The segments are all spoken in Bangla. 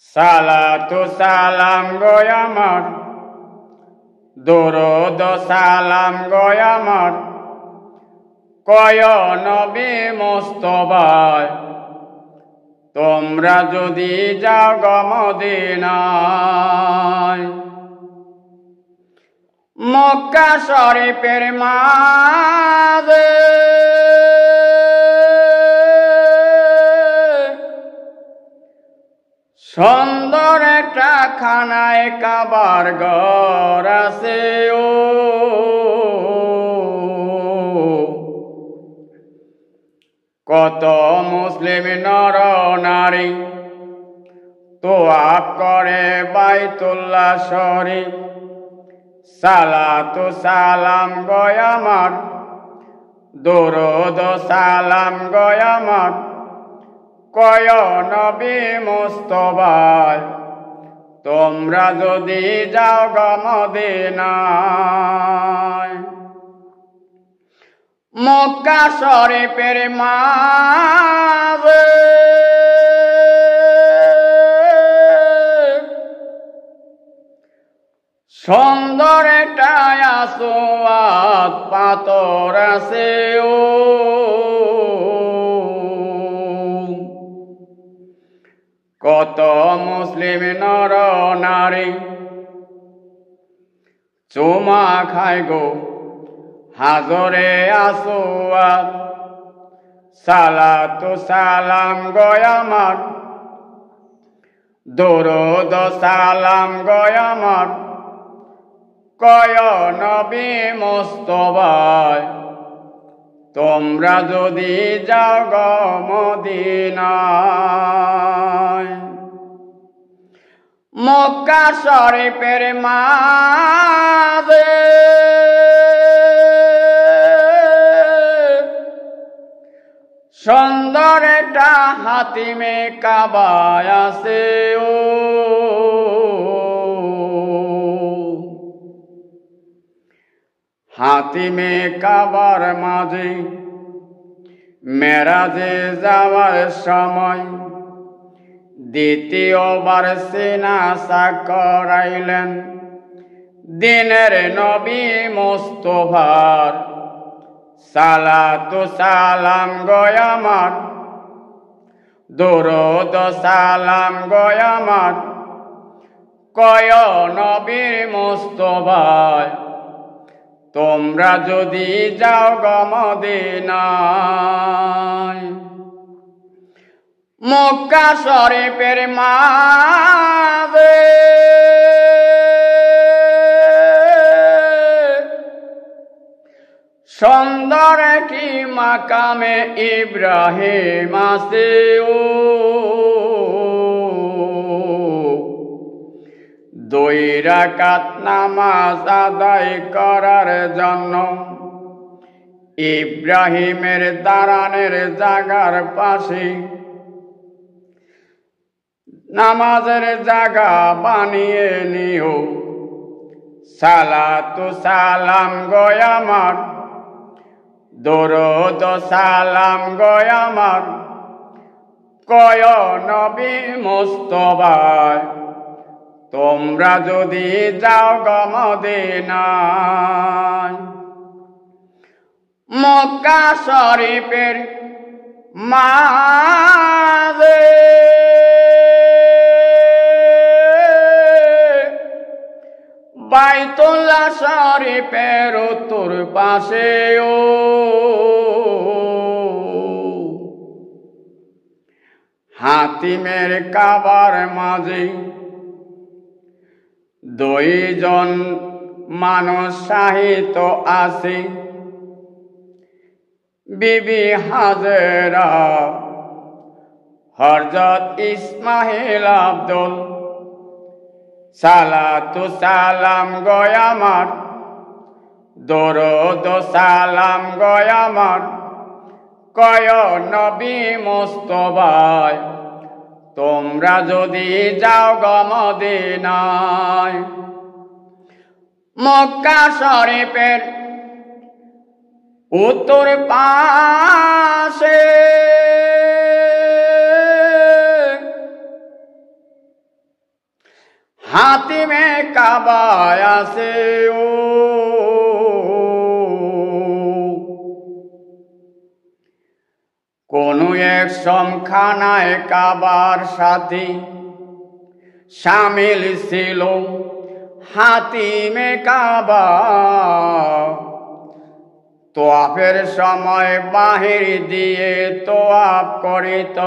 সালাতু সালাম গয় আমার, দরুদ সালাম গয় আমার, কয় নবী মুস্তাফায়, তোমরা যদি যাও গো মদিনায়। মক্কা শরীফের মাঝে সুন্দর একটা খানায় কাবার ঘর আছে ও, কত মুসলিম নর নারী তোয়াফ করে বাইতুল্লাহ শরীফ। সালাতু সালাম গয় আমার, দরুদ সালাম গয় আমার, কয় নবী মুস্তাফায়, তোমরা যদি যাও গো মদিনায়। মক্কা শরীফের মাঝে সুন্দর একটা আসওয়াদ পাথর আছে ও, কত মুসলিম নর নারী চুমা খায় গো হাজরে আসওয়াদ। সালাতু সালাম গয় আমার, দরুদ সালাম গয় আমার, কয় নবী মুস্তাফায়, তোমরা যদি যাও গো মদিনায়। মক্কা শরীফের মাঝে সুন্দর একটা হাতিমে কাবা আছে ও, হাতিমে কাবার মাঝে মেরাজে যাওয়ার সময় দ্বিতীয়বার সিনাসা করাইলেন দিনের নবী মুস্তাফার। সালাতু সালাম গয় আমার, দরুদ সালাম গয় আমার, কয় নবী মুস্তাফায়, তোমরা যদি যাও গো মদিনায়। মক্কা শরীফের মাঝে সুন্দর কি মাকামে ইব্রাহিম আছে ও, দুই রাকাত নামাজ আদায় করার জন্য ইব্রাহিমের দাঁড়ানের জায়গার পাশে নামাজের জায়গা বানিয়ে নিও। সালাতু সালাম গয় আমার, দরুদ সালাম গয় আমার, কয় নবী মুস্তাফায়, তোমরা যদি যাও গো মদিনায়। মক্কা শরীফের মাঝে বাইতুল্লাহ শরীফের উত্তর পাশে ও, হাতিমের কাবার মাঝে দুইজন মানুষ শাহিত আছে, বিবি হাজেরা, হযরত ইসমাইল আব্দুল। সালাতু সালাম গয় আমার, দরুদ সালাম গয় আমার, কয় নবী মুস্তাফায়, তোমরা যদি যাও গো মদিনায়। মক্কা শরীফের উত্তর পাশে হাতিমে কাবায় আছে ও কোন এক সমখানায় কাবার সাথে শামিল ছিল হাতিমে কাবা তোয়াফের সময় বাহির দিয়ে তোয়াফ করিত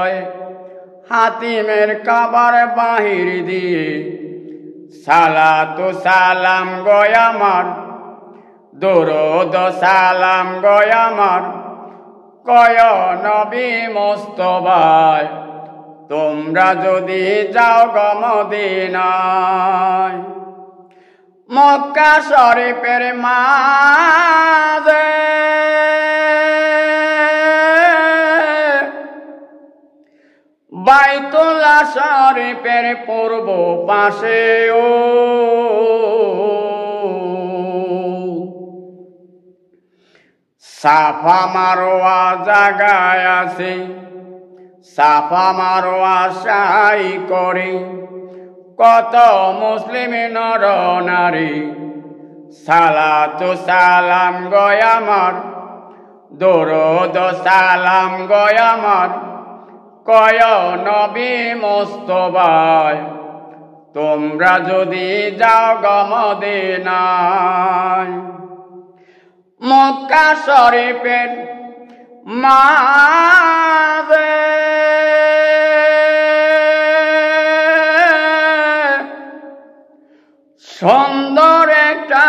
হাতিমের কাবার বাহির দিয়ে সালাতু সালাম গয় আমার দরুদ সালাম গয় আমার কয় নবী মুস্তাফায় তোমরা যদি যাও গো মদিনায় মক্কা শরীফের মাঝে বাইতুল্লাহ শরীফের পূর্ব পাশে ও সাফা মারোয়া জায়গায় আছে সাফা মারোয়া সাই করে কত মুসলিম নর নারী সালাতু সালাম গয় আমার দরুদ সালাম গয় আমার কয় নবী মুস্তাফায় তোমরা যদি যাও গো মদিনায় মক্কা শরীফের মাঝে সুন্দর একটা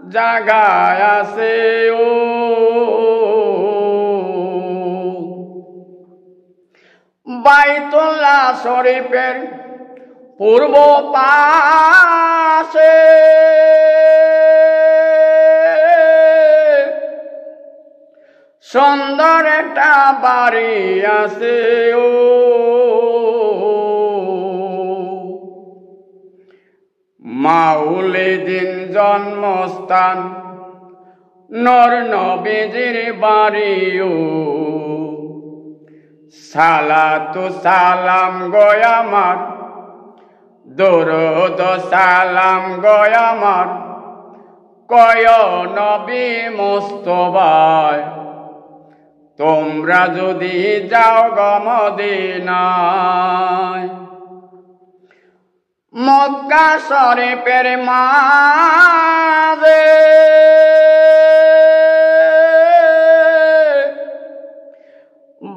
জায়গায় আছে ও বাইতুল্লাহ শরীফের পূর্ব পাশে সুন্দর একটা বাড়ি আছে ও মাউলিদিন জন্মস্থান নর নবীজির বাড়ি ও সালাতু সালাম গয় আমার দরুদ সালাম গয় আমার কয় নবী মুস্তাফায় তোমরা যদি যাও গো মদিনায় মক্কা শরীফের মাঝে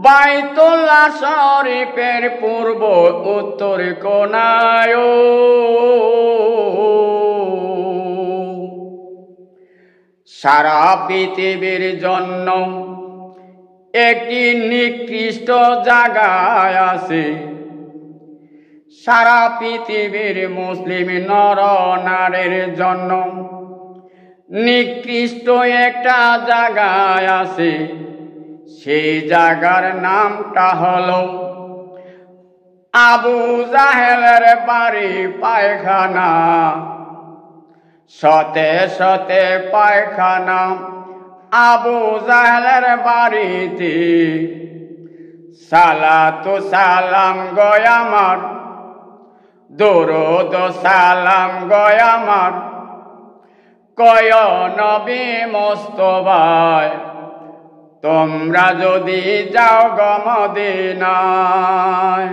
বাইতুল্লাহ শরীফের পূর্ব উত্তর কোণায় সারা পৃথিবীর জন্য একটি নিকৃষ্ট জায়গায় আছে সারা পৃথিবীর মুসলিম নর নারীর জন্য নিকৃষ্ট একটা জায়গায় আছে সেই জায়গার নামটা হলো আবু জাহেলের বাড়ি পায়খানা শতে শতে পায়খানা আবু জাহেলের বাড়িতে সালাতু সালাম গয় আমার দরুদ সালাম গয় আমার কয় নবী মুস্তাফায় তোমরা যদি যাও গো মদিনায়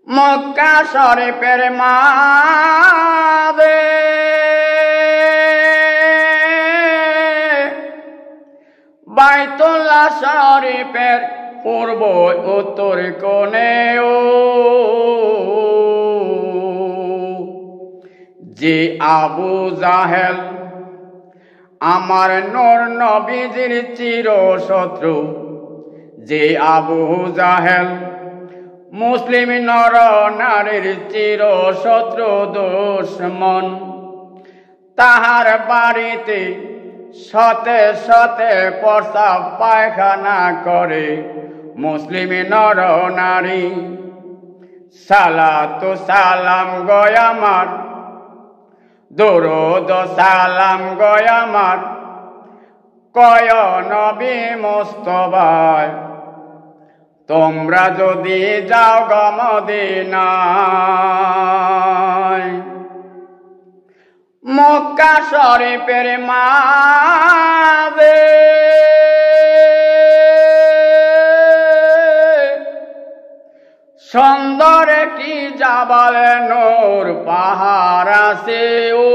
মক্কা শরীফের মাঝে বাইতুল্লাহ শরীফের পূর্ব উত্তর কোণে ও যে আবু জাহেল আমার নূর নবীজির চির শত্রু যে আবু জাহেল মুসলিম নর নারীর চির শত্রু দুশমন তাহার বাড়িতে শতে শতে প্রস্রাব পায়খানা করে মুসলিম নর নারী সালাতু সালাম গয় আমার দরুদ সালাম গয় আমার কয় নবী মুস্তাফায় তোমরা যদি যাও গো মদিনায় মক্কা শরীফের মাঝে সুন্দর একটি জাবাল নূর পাহাড় আছে ও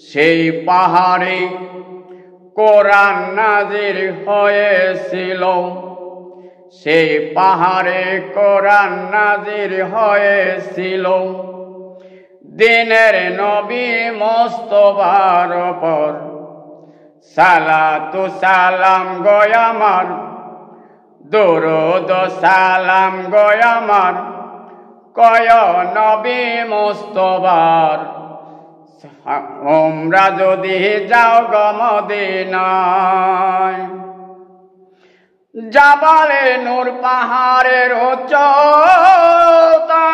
সেই পাহাড়ে কোরআন নাজির হয়েছিল সেই পাহাড়ে কোরআন নাজির হয়েছিল দিনের নবী মুস্তাফার উপর সালাতু সালাম গয় আমার দরুদ সালাম গয় আমার কয় নবী মুস্তাফার তোমরা যদি যাও গো মদিনায় জাবালে নূর পাহাড়ের উচ্চতা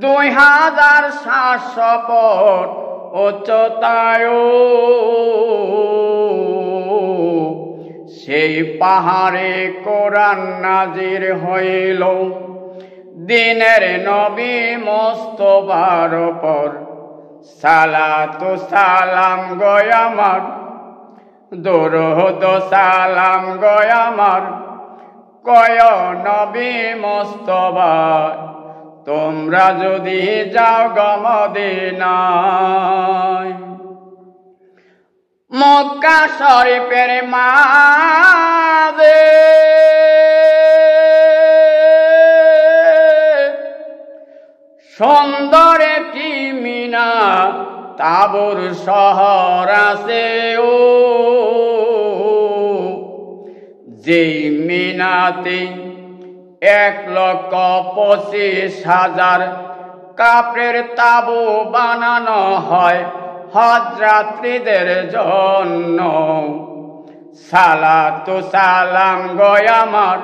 2700 ফুট উচ্চতায় সেই পাহাড়ে কোরআন নাজির হইল দিনের নবী মুস্তাফার উপর সালাতু সালাম গয় আমার দরুদ সালাম গয় আমার কয় নবী মুস্তাফা তোমরা যদি যাও গো মদিনায় মক্কা শরীফের মাঝে সুন্দর একটি মিনার তাবুর শহর আছে ও যেই মিনাতে 1,25,000 কাপড়ের তাবু বানানো হয় হজ যাত্রীদের জন্য সালাতু সালাম গয় আমার